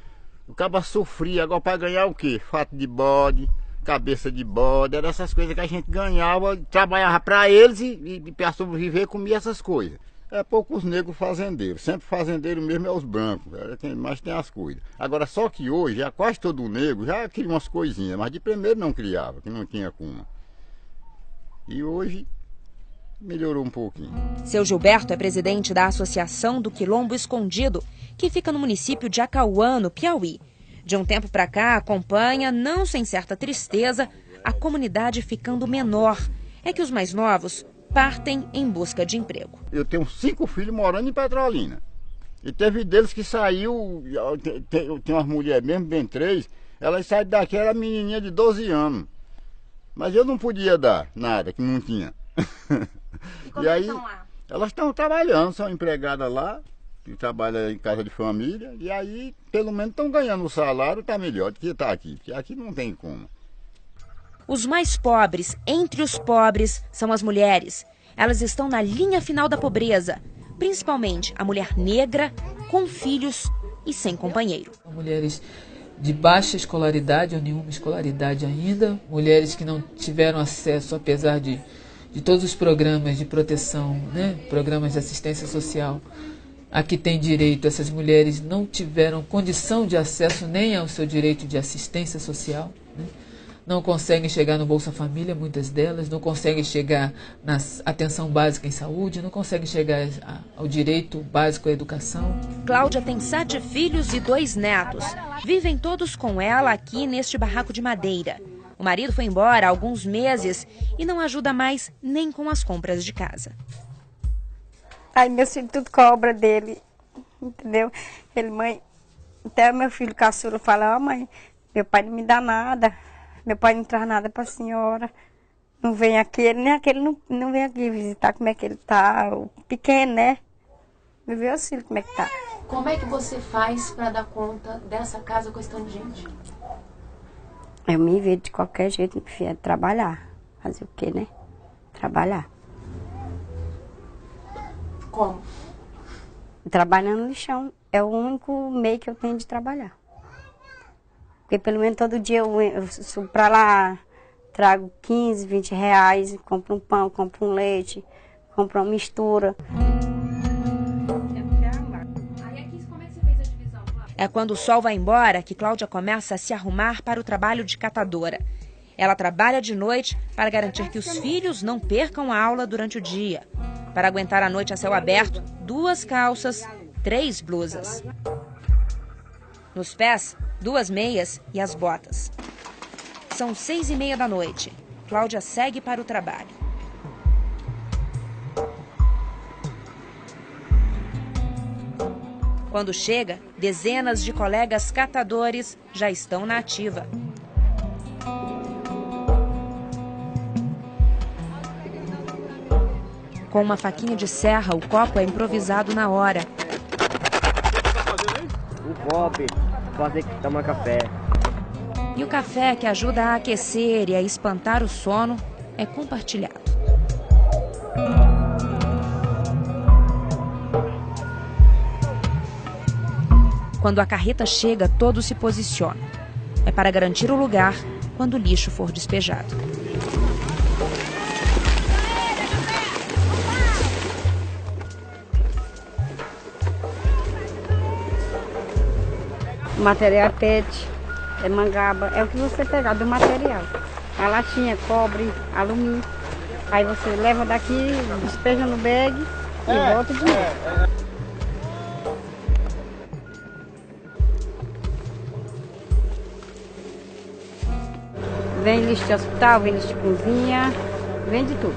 o cara sofria. Agora para ganhar o quê? Fato de bode, cabeça de bode, eram essas coisas que a gente ganhava, trabalhava para eles e para sobreviver comia essas coisas. É poucos negros fazendeiros, sempre fazendeiro mesmo é os brancos, mas tem as coisas. Agora só que hoje, quase todo negro já cria umas coisinhas, mas de primeiro não criava, que não tinha como. E hoje melhorou um pouquinho. Seu Gilberto é presidente da Associação do Quilombo Escondido, que fica no município de Acauã, no Piauí. De um tempo para cá, acompanha, não sem certa tristeza, a comunidade ficando menor. É que os mais novos partem em busca de emprego. Eu tenho 5 filhos morando em Petrolina. E teve deles que saiu, tem umas mulheres mesmo, bem 3, elas saíram daqui, era menininha de 12 anos. Mas eu não podia dar nada, que não tinha. E aí, elas estão trabalhando, são empregadas lá, que trabalham em casa de família, e aí, pelo menos, estão ganhando o salário, está melhor do que está aqui, porque aqui não tem como. Os mais pobres, entre os pobres, são as mulheres. Elas estão na linha final da pobreza, principalmente a mulher negra, com filhos e sem companheiro. Mulheres de baixa escolaridade ou nenhuma escolaridade ainda, mulheres que não tiveram acesso, apesar de todos os programas de proteção, né, programas de assistência social, a que tem direito, essas mulheres não tiveram condição de acesso nem ao seu direito de assistência social, né? Não conseguem chegar no Bolsa Família, muitas delas, não conseguem chegar na atenção básica em saúde, não conseguem chegar ao direito básico à educação. Cláudia tem 7 filhos e 2 netos. Vivem todos com ela aqui neste barraco de madeira. O marido foi embora há alguns meses e não ajuda mais nem com as compras de casa. Aí meus filhos tudo cobra dele, entendeu? Ele, mãe, até meu filho caçula fala, mãe, meu pai não me dá nada. Meu pai não traz nada para a senhora, não vem aqui, nem aquele não vem aqui visitar como é que ele está, o pequeno, né? Me vê os filhos como é que tá. Como é que você faz para dar conta dessa casa com esse tanto de gente? Eu me vejo de qualquer jeito, meu filho, é trabalhar. Fazer o quê, né? Trabalhar. Como? Trabalhando no lixão, é o único meio que eu tenho de trabalhar. Porque pelo menos todo dia eu subo pra lá, trago 15, 20 reais, compro um pão, compro um leite, compro uma mistura. É quando o sol vai embora que Cláudia começa a se arrumar para o trabalho de catadora. Ela trabalha de noite para garantir que os filhos não percam a aula durante o dia. Para aguentar a noite a céu aberto, 2 calças, 3 blusas. Nos pés, 2 meias e as botas. São 6h30 da noite. Cláudia segue para o trabalho. Quando chega, dezenas de colegas catadores já estão na ativa. Com uma faquinha de serra, o copo é improvisado na hora. Um copo, fazer que toma café. E o café, que ajuda a aquecer e a espantar o sono, é compartilhado. Quando a carreta chega, todos se posicionam. É para garantir o lugar quando o lixo for despejado. O material é PET, é mangaba, é o que você pegar do material. A latinha, cobre, alumínio. Aí você leva daqui, despeja no bag e volta de novo. Vem lixo de hospital, vem lixo de cozinha, vem de tudo.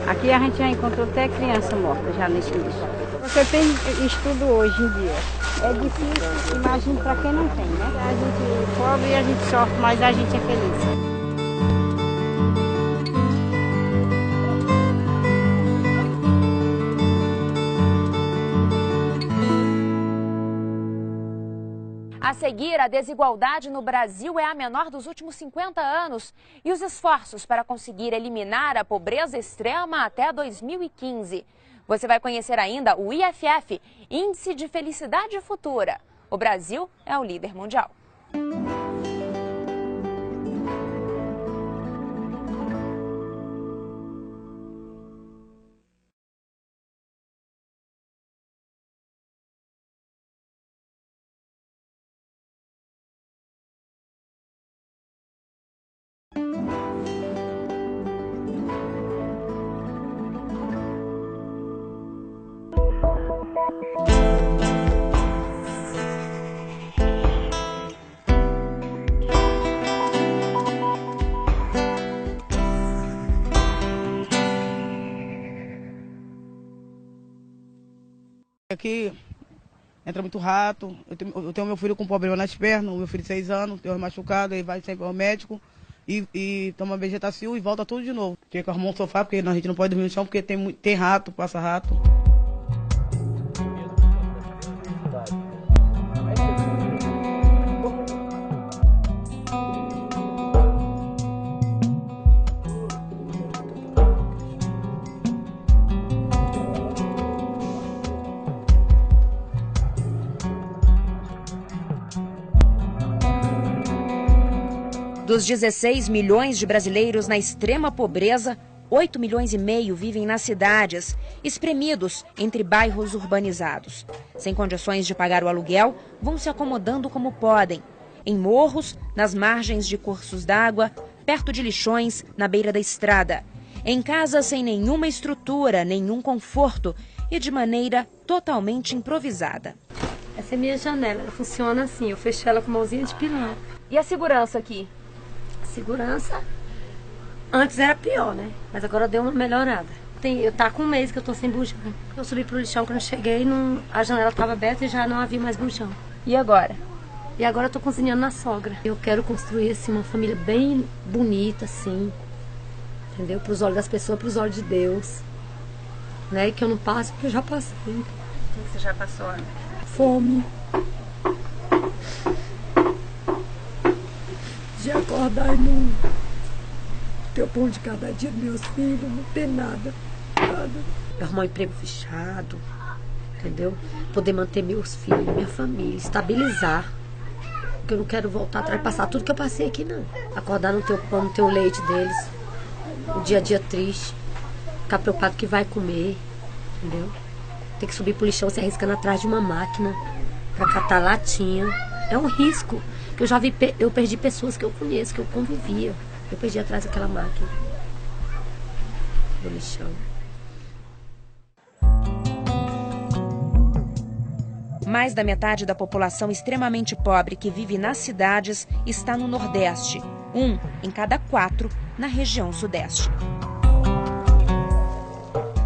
Aqui a gente já encontrou até criança morta já nesse lixo. Você tem estudo hoje em dia. É difícil, imagina para quem não tem, né? A gente pobre e a gente sofre, mas a gente é feliz. A seguir, a desigualdade no Brasil é a menor dos últimos 50 anos e os esforços para conseguir eliminar a pobreza extrema até 2015. Você vai conhecer ainda o IFF, Índice de Felicidade Futura. O Brasil é o líder mundial. Aqui entra muito rato, eu tenho meu filho com problema nas pernas, o meu filho de 6 anos, tem machucado, ele vai sempre ao médico e toma Vegetacil e volta tudo de novo. Tinha que arrumar um sofá, porque a gente não pode dormir no chão, porque tem rato, passa rato. Dos 16 milhões de brasileiros na extrema pobreza, 8 milhões e meio vivem nas cidades, espremidos entre bairros urbanizados. Sem condições de pagar o aluguel, vão se acomodando como podem. Em morros, nas margens de cursos d'água, perto de lixões, na beira da estrada. Em casas sem nenhuma estrutura, nenhum conforto e de maneira totalmente improvisada. Essa é minha janela, ela funciona assim, eu fecho ela com mãozinha de pilão. E a segurança aqui? Segurança, antes era pior, né? Mas agora deu uma melhorada. Eu tá com um mês que eu tô sem bujão. Eu subi pro lixão, quando eu cheguei, a janela tava aberta e já não havia mais bujão. E agora? E agora eu tô cozinhando na sogra. Eu quero construir, assim, uma família bem bonita, assim, entendeu? Pros olhos das pessoas, pros olhos de Deus. Né? Que eu não passo, porque eu já passei. O que você já passou? Fome. De acordar e não ter o pão de cada dia dos meus filhos, não ter nada. Arrumar um emprego fechado, entendeu? Poder manter meus filhos, minha família, estabilizar. Porque eu não quero voltar atrás e passar tudo que eu passei aqui, não. Acordar, não ter o pão, não ter o leite deles. O dia a dia triste. Ficar preocupado que vai comer, entendeu? Ter que subir pro lixão se arriscando atrás de uma máquina pra catar latinha. É um risco. Eu perdi pessoas que eu conheço, que eu convivia. Eu perdi atrás daquela máquina do lixão. Mais da metade da população extremamente pobre que vive nas cidades está no Nordeste. 1 em cada 4 na região Sudeste.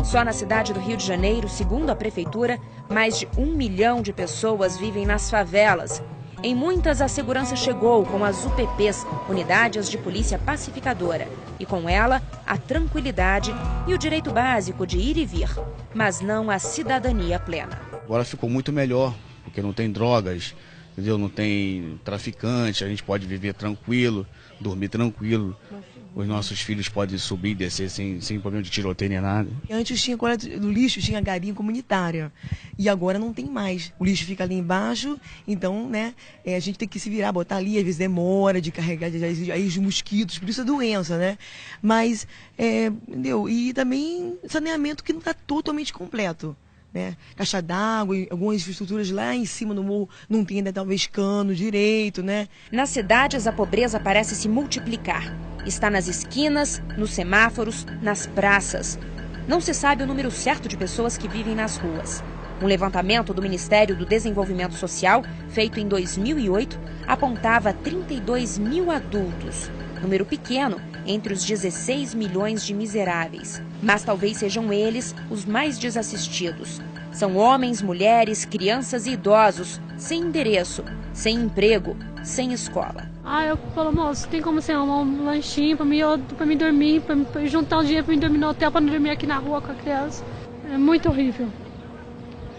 Só na cidade do Rio de Janeiro, segundo a Prefeitura, mais de 1 milhão de pessoas vivem nas favelas. Em muitas, a segurança chegou com as UPPs, Unidades de Polícia Pacificadora, e com ela, a tranquilidade e o direito básico de ir e vir, mas não a cidadania plena. Agora ficou muito melhor, porque não tem drogas, entendeu? Não tem traficante, a gente pode viver tranquilo, dormir tranquilo. Os nossos filhos podem subir e descer sem problema de tiroteio nem nada. Antes tinha coleta do lixo, tinha galinha comunitária. E agora não tem mais. O lixo fica ali embaixo, então, né, a gente tem que se virar, botar ali, às vezes demora de carregar aí os mosquitos, por isso a doença, né? Mas, entendeu? E também saneamento que não está totalmente completo. Né? Caixa d'água, algumas infraestruturas lá em cima no morro não tem ainda talvez cano direito, né? Nas cidades a pobreza parece se multiplicar. Está nas esquinas, nos semáforos, nas praças. Não se sabe o número certo de pessoas que vivem nas ruas. Um levantamento do Ministério do Desenvolvimento Social, feito em 2008, apontava 32 mil adultos. Número pequeno entre os 16 milhões de miseráveis. Mas talvez sejam eles os mais desassistidos. São homens, mulheres, crianças e idosos, sem endereço, sem emprego, sem escola. Eu falo, moço, tem como você arrumar um lanchinho pra mim dormir, pra juntar um dinheiro pra mim dormir no hotel, pra não dormir aqui na rua com a criança. É muito horrível.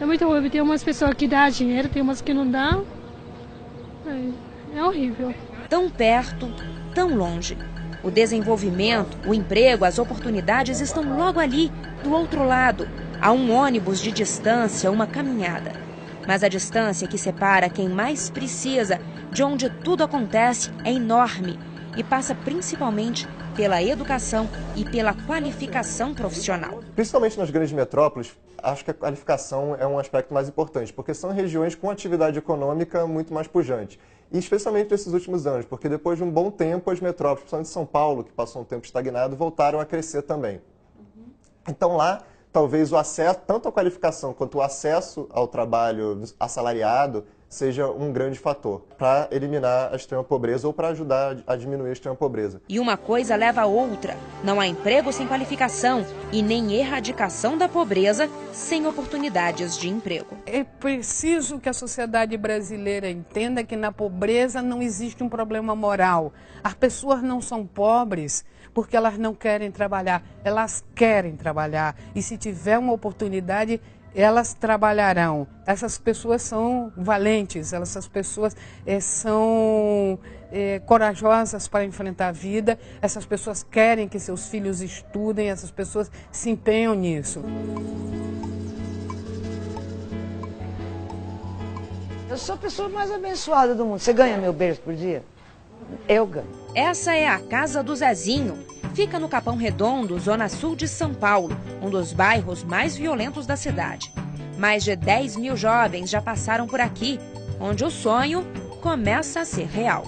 É muito horrível. Tem umas pessoas que dão dinheiro, tem umas que não dão. É horrível. Tão perto, tão longe. O desenvolvimento, o emprego, as oportunidades estão logo ali, do outro lado. A um ônibus de distância, uma caminhada. Mas a distância que separa quem mais precisa de onde tudo acontece é enorme e passa principalmente pela educação e pela qualificação profissional. Principalmente nas grandes metrópoles, acho que a qualificação é um aspecto mais importante, porque são regiões com atividade econômica muito mais pujante. E especialmente nesses últimos anos, porque depois de um bom tempo as metrópoles, principalmente São Paulo, que passou um tempo estagnado, voltaram a crescer também. Então lá, talvez o acesso, tanto a qualificação quanto o acesso ao trabalho assalariado, seja um grande fator para eliminar a extrema pobreza ou para ajudar a diminuir a extrema pobreza. E uma coisa leva a outra. Não há emprego sem qualificação e nem erradicação da pobreza sem oportunidades de emprego. É preciso que a sociedade brasileira entenda que na pobreza não existe um problema moral. As pessoas não são pobres porque elas não querem trabalhar, elas querem trabalhar. E se tiver uma oportunidade, elas trabalharão. Essas pessoas são valentes, essas pessoas são corajosas para enfrentar a vida, essas pessoas querem que seus filhos estudem, essas pessoas se empenham nisso. Eu sou a pessoa mais abençoada do mundo. Você ganha meu beijo por dia? Eu ganho. Essa é a casa do Zezinho. Fica no Capão Redondo, zona sul de São Paulo, um dos bairros mais violentos da cidade. Mais de 10 mil jovens já passaram por aqui, onde o sonho começa a ser real.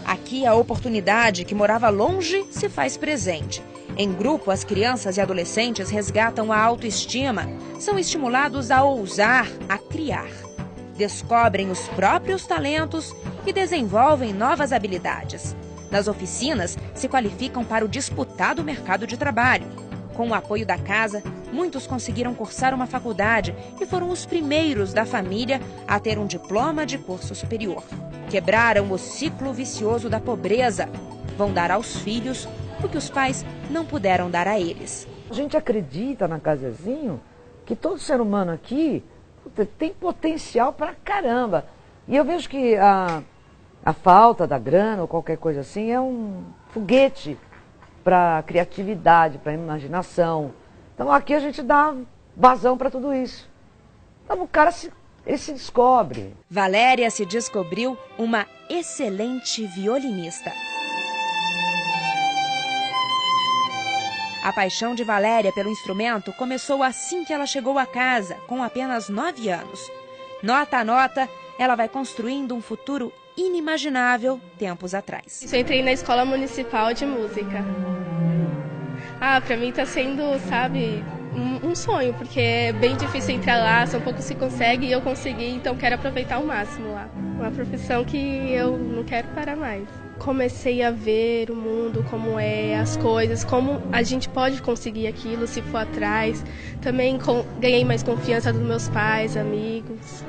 Aqui a oportunidade que morava longe se faz presente. Em grupo, as crianças e adolescentes resgatam a autoestima, são estimulados a ousar, a criar. Descobrem os próprios talentos e desenvolvem novas habilidades. Nas oficinas, se qualificam para o disputado mercado de trabalho. Com o apoio da casa, muitos conseguiram cursar uma faculdade e foram os primeiros da família a ter um diploma de curso superior. Quebraram o ciclo vicioso da pobreza. Vão dar aos filhos o que os pais não puderam dar a eles. A gente acredita na Casezinho que todo ser humano aqui tem potencial pra caramba. E eu vejo que a falta da grana ou qualquer coisa assim é um foguete para criatividade, para imaginação. Então aqui a gente dá vazão para tudo isso. Então o cara ele se descobre. Valéria se descobriu uma excelente violinista. A paixão de Valéria pelo instrumento começou assim que ela chegou a casa, com apenas 9 anos. Nota a nota, ela vai construindo um futuro inimaginável tempos atrás. Eu entrei na Escola Municipal de Música. Pra mim tá sendo, sabe, um sonho, porque é bem difícil entrar lá, só um pouco se consegue e eu consegui, então quero aproveitar ao máximo lá. Uma profissão que eu não quero parar mais. Comecei a ver o mundo, como é, as coisas, como a gente pode conseguir aquilo se for atrás. Também ganhei mais confiança dos meus pais, amigos.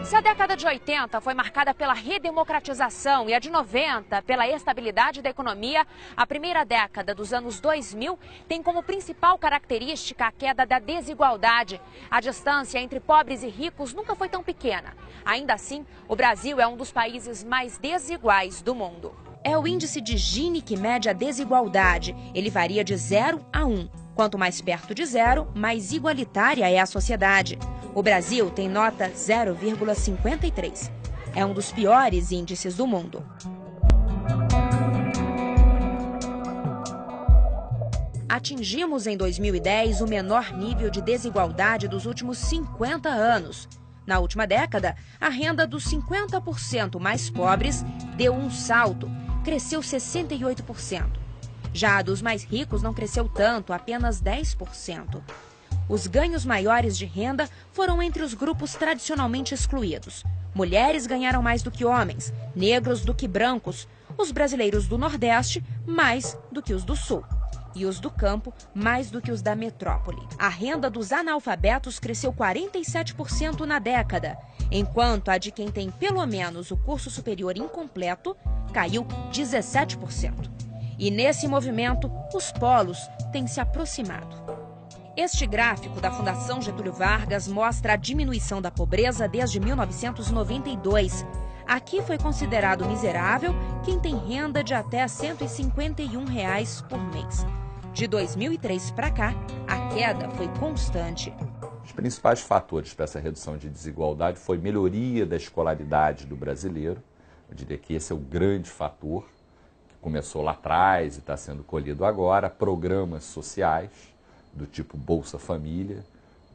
Se a década de 80 foi marcada pela redemocratização e a de 90 pela estabilidade da economia, a primeira década dos anos 2000 tem como principal característica a queda da desigualdade. A distância entre pobres e ricos nunca foi tão pequena. Ainda assim, o Brasil é um dos países mais desiguais do mundo. É o índice de Gini que mede a desigualdade. Ele varia de 0 a 1. Quanto mais perto de 0, mais igualitária é a sociedade. O Brasil tem nota 0,53. É um dos piores índices do mundo. Atingimos em 2010 o menor nível de desigualdade dos últimos 50 anos. Na última década, a renda dos 50% mais pobres deu um salto, cresceu 68%. Já a dos mais ricos não cresceu tanto, apenas 10%. Os ganhos maiores de renda foram entre os grupos tradicionalmente excluídos. Mulheres ganharam mais do que homens, negros do que brancos, os brasileiros do Nordeste mais do que os do Sul. E os do campo mais do que os da metrópole. A renda dos analfabetos cresceu 47% na década, enquanto a de quem tem pelo menos o curso superior incompleto caiu 17%. E nesse movimento, os polos têm se aproximado. Este gráfico da Fundação Getúlio Vargas mostra a diminuição da pobreza desde 1992. Aqui foi considerado miserável quem tem renda de até R$ 151 por mês. De 2003 para cá, a queda foi constante. Os principais fatores para essa redução de desigualdade foi melhoria da escolaridade do brasileiro. Eu diria que esse é o grande fator, que começou lá atrás e está sendo colhido agora. Programas sociais, do tipo Bolsa Família,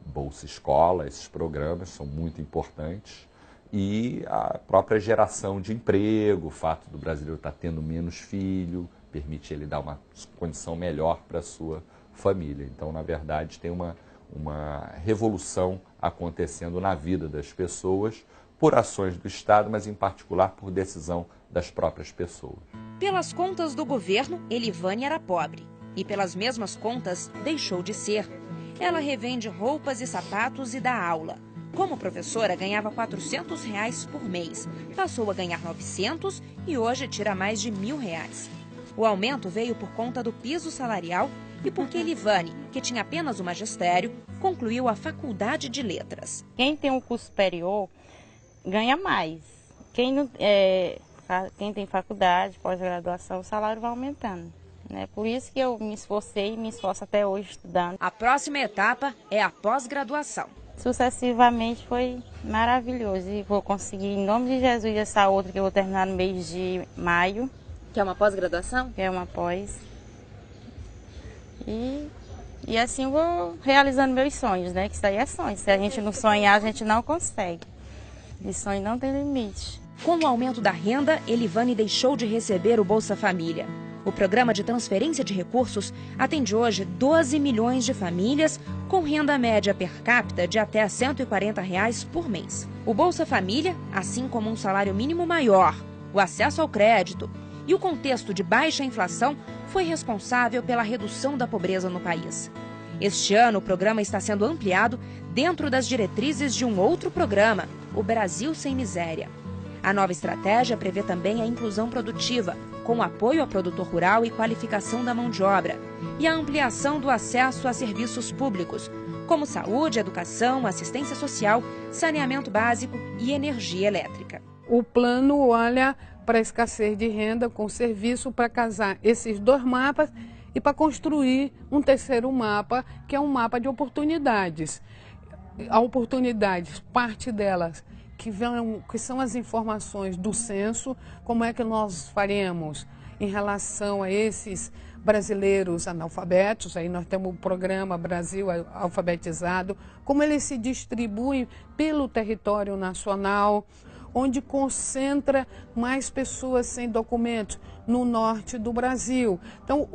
Bolsa Escola, esses programas são muito importantes. E a própria geração de emprego, o fato do brasileiro estar tendo menos filho, permite ele dar uma condição melhor para a sua família. Então, na verdade, tem uma revolução acontecendo na vida das pessoas por ações do Estado, mas em particular por decisão das próprias pessoas. Pelas contas do governo, Elivane era pobre. E pelas mesmas contas, deixou de ser. Ela revende roupas e sapatos e dá aula. Como professora, ganhava R$ 400 por mês. Passou a ganhar 900 e hoje tira mais de R$ 1.000. O aumento veio por conta do piso salarial e porque Elivane, que tinha apenas o magistério, concluiu a faculdade de letras. Quem tem um curso superior ganha mais. Quem tem faculdade, pós-graduação, o salário vai aumentando. Por isso que eu me esforcei e me esforço até hoje estudando. A próxima etapa é a pós-graduação. Sucessivamente foi maravilhoso e vou conseguir, em nome de Jesus, essa outra que eu vou terminar no mês de maio. Que é uma pós-graduação? Que é uma pós. E assim eu vou realizando meus sonhos, que isso aí é sonho. Se a gente não sonhar, a gente não consegue. E sonho não tem limite. Com o aumento da renda, Elivane deixou de receber o Bolsa Família. O programa de transferência de recursos atende hoje 12 milhões de famílias com renda média per capita de até R$ 140 por mês. O Bolsa Família, assim como um salário mínimo maior, o acesso ao crédito e o contexto de baixa inflação, foi responsável pela redução da pobreza no país. Este ano, o programa está sendo ampliado dentro das diretrizes de um outro programa, o Brasil Sem Miséria. A nova estratégia prevê também a inclusão produtiva, com apoio ao produtor rural e qualificação da mão de obra, e a ampliação do acesso a serviços públicos, como saúde, educação, assistência social, saneamento básico e energia elétrica. O plano olha para a escassez de renda com serviço para casar esses dois mapas e para construir um terceiro mapa, que é um mapa de oportunidades. A oportunidades, parte delas, que são as informações do censo, como é que nós faremos em relação a esses brasileiros analfabetos. Aí nós temos o programa Brasil Alfabetizado, como eles se distribuem pelo território nacional, onde concentra mais pessoas sem documentos no norte do Brasil. Então,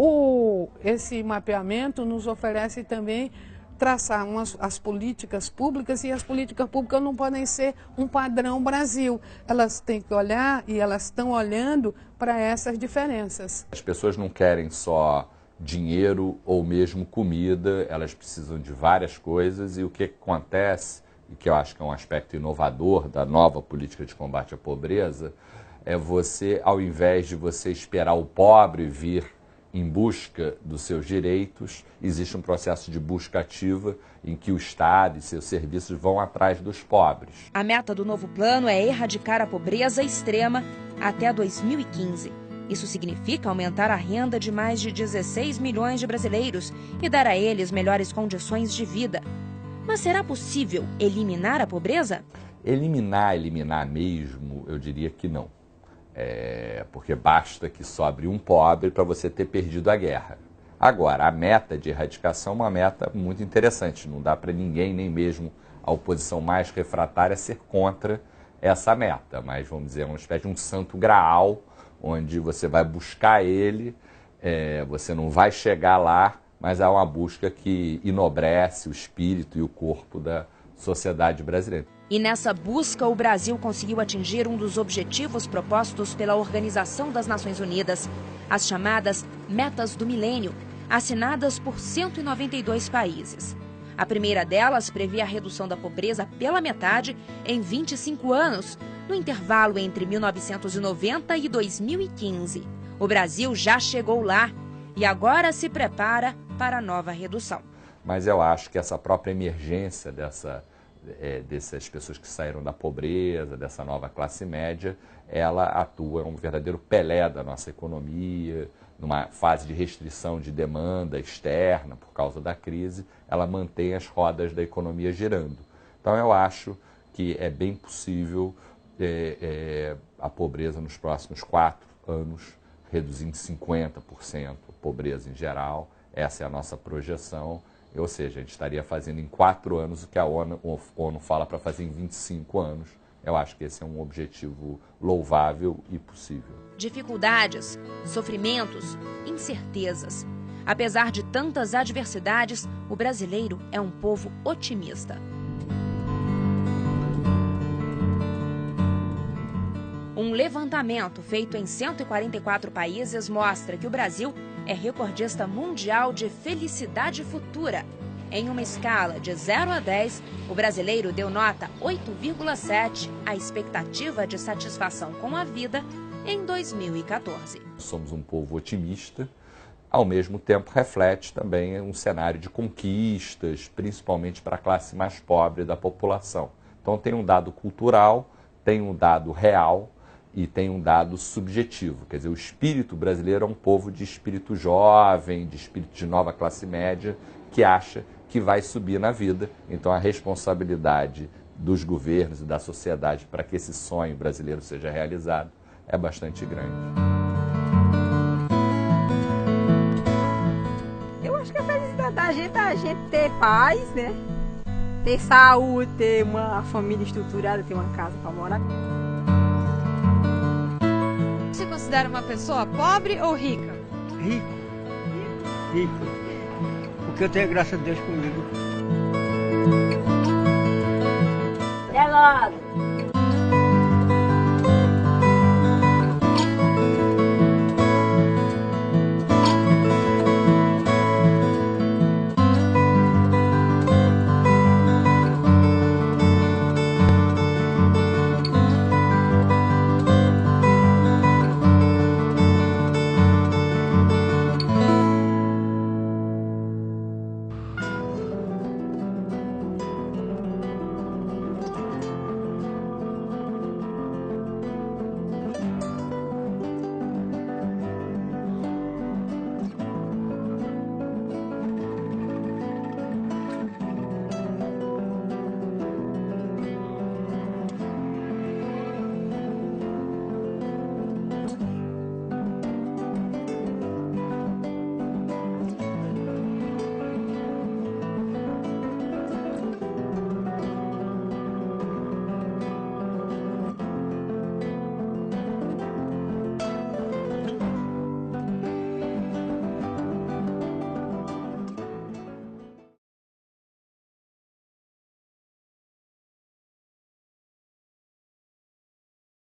esse mapeamento nos oferece também traçar as políticas públicas, e as políticas públicas não podem ser um padrão Brasil. Elas têm que olhar, e elas estão olhando para essas diferenças. As pessoas não querem só dinheiro ou mesmo comida, elas precisam de várias coisas, e o que acontece, e que eu acho que é um aspecto inovador da nova política de combate à pobreza, é você, ao invés de você esperar o pobre vir em busca dos seus direitos, existe um processo de busca ativa em que o Estado e seus serviços vão atrás dos pobres. A meta do novo plano é erradicar a pobreza extrema até 2015. Isso significa aumentar a renda de mais de 16 milhões de brasileiros e dar a eles melhores condições de vida. Mas será possível eliminar a pobreza? Eliminar mesmo, eu diria que não. Porque basta que sobre um pobre para você ter perdido a guerra. Agora, a meta de erradicação é uma meta muito interessante. Não dá para ninguém, nem mesmo a oposição mais refratária, ser contra essa meta. Mas, vamos dizer, é uma espécie de um santo graal, onde você vai buscar ele, você não vai chegar lá, mas há uma busca que enobrece o espírito e o corpo da sociedade brasileira. E nessa busca, o Brasil conseguiu atingir um dos objetivos propostos pela Organização das Nações Unidas, as chamadas Metas do Milênio, assinadas por 192 países. A primeira delas previa a redução da pobreza pela metade em 25 anos, no intervalo entre 1990 e 2015. O Brasil já chegou lá e agora se prepara para a nova redução. Mas eu acho que essa própria emergência dessas pessoas que saíram da pobreza, dessa nova classe média, ela atua um verdadeiro Pelé da nossa economia, numa fase de restrição de demanda externa por causa da crise, ela mantém as rodas da economia girando. Então eu acho que é bem possível a pobreza nos próximos 4 anos reduzir em 50% a pobreza em geral. Essa é a nossa projeção. Ou seja, a gente estaria fazendo em 4 anos o que a ONU fala para fazer em 25 anos. Eu acho que esse é um objetivo louvável e possível. Dificuldades, sofrimentos, incertezas. Apesar de tantas adversidades, o brasileiro é um povo otimista. Um levantamento feito em 144 países mostra que o Brasil é recordista mundial de felicidade futura. Em uma escala de 0 a 10, o brasileiro deu nota 8,7 à expectativa de satisfação com a vida em 2014. Somos um povo otimista, ao mesmo tempo reflete também um cenário de conquistas, principalmente para a classe mais pobre da população. Então tem um dado cultural, tem um dado real e tem um dado subjetivo. Quer dizer, o espírito brasileiro é um povo de espírito jovem, de espírito de nova classe média, que acha que vai subir na vida. Então a responsabilidade dos governos e da sociedade para que esse sonho brasileiro seja realizado é bastante grande. Eu acho que a felicidade da gente é a gente ter paz, né? Ter saúde, ter uma família estruturada, ter uma casa para morar. Você considera uma pessoa pobre ou rica? Rico. Porque eu tenho graças a Deus comigo. Gelado.